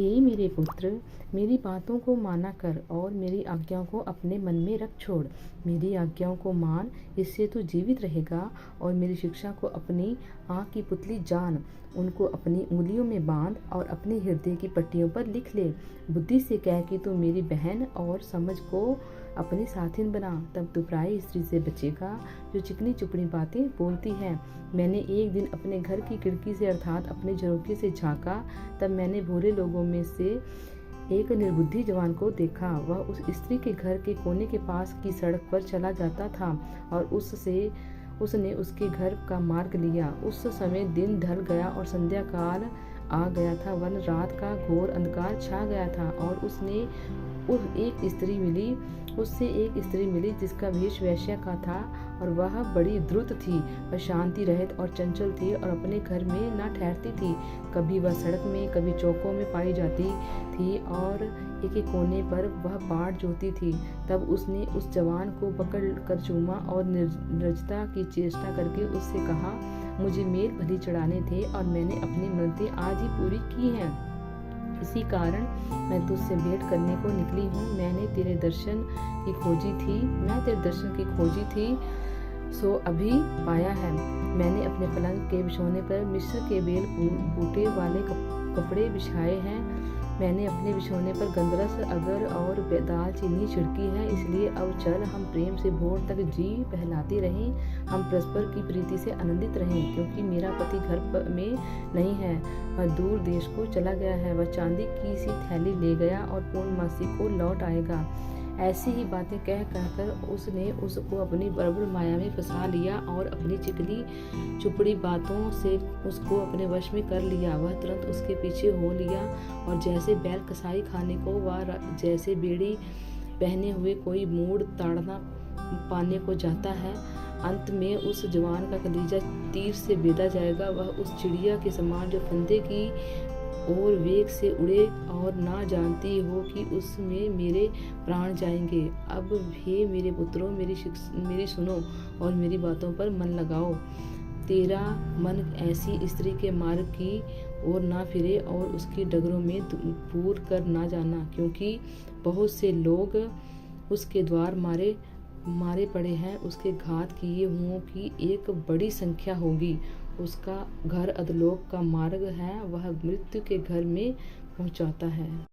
हे मेरे पुत्र, मेरी बातों को माना कर और मेरी आज्ञाओं को अपने मन में रख छोड़। मेरी आज्ञाओं को मान, इससे तू जीवित रहेगा। और मेरी शिक्षा को अपनी आँख की पुतली जान, उनको अपनी उंगलियों में बांध और अपने हृदय की पट्टियों पर लिख ले। बुद्धि से कह कि तू मेरी बहन और समझ को अपनी साथिन बना, तब तू पराई स्त्री से बचेगा जो चिकनी चुपड़ी बातें बोलती है। मैंने एक दिन अपने घर की खिड़की से अर्थात अपने झरोखे से झाँका, तब मैंने भोले लोगों में से एक निर्बुद्धि जवान को देखा। वह उस स्त्री के घर के कोने के पास की सड़क पर चला जाता था और उसने उसके घर का मार्ग लिया। उस समय दिन ढल गया और संध्या काल आ गया था, वन रात का घोर अंधकार छा गया था। और उससे एक स्त्री मिली जिसका वेश वेश्या का था और वह बड़ी द्रुत थी। वह शांति रहित और चंचल थी और अपने घर में न ठहरती थी। कभी वह सड़क में, कभी चौकों में पाई जाती थी और एक एक कोने पर वह बाड़ जोती थी। तब उसने उस जवान को पकड़ कर चूमा और निर्लज्जता की चेष्टा करके उससे कहा, मुझे मेल भली चढ़ाने थे और मैंने अपनी मन्नतें आज ही पूरी की हैं। इसी कारण मैं तुझसे भेंट करने को निकली हूँ। मैं तेरे दर्शन की खोजी थी, सो अभी पाया है। मैंने अपने पलंग के बिछौने पर मिस्र के बेल बूटे वाले कपड़े बिछाए हैं। मैंने अपने बिछौने पर गंधरस, अगर और दालचीनी छिड़की है। इसलिए अब चल, हम प्रेम से भोर तक जी बहलाते रहें, हम परस्पर की प्रीति से आनंदित रहें। क्योंकि मेरा पति घर में नहीं है, वह दूर देश को चला गया है। वह चांदी की सी थैली ले गया और पूर्णमासी को लौट आएगा। ऐसी ही बातें कह कहकर उसने उसको अपनी प्रबल माया में फंसा लिया और अपनी चिकनी चुपड़ी बातों से उसको अपने वश में कर लिया। वह तुरंत उसके पीछे हो लिया और जैसे बैल कसाई खाने को व जैसे बेड़ी पहने हुए कोई मूड ताड़ना पाने को जाता है, अंत में उस जवान का कलीजा तीर से बेधा जाएगा। वह उस चिड़िया के समान जो फंदे की और वेग से उड़े और ना जानती हो कि उसमें मेरे प्राण जाएंगे। अब हे मेरे पुत्रों, मेरी सुनो और मेरी बातों पर मन लगाओ। तेरा मन ऐसी स्त्री के मार्ग की ओर ना फिरे और उसकी डगरों में पूर कर ना जाना, क्योंकि बहुत से लोग उसके द्वार मारे पड़े हैं। उसके घात किए हुओं की एक बड़ी संख्या होगी। उसका घर अधोलोक का मार्ग है, वह मृत्यु के घर में पहुंचाता है।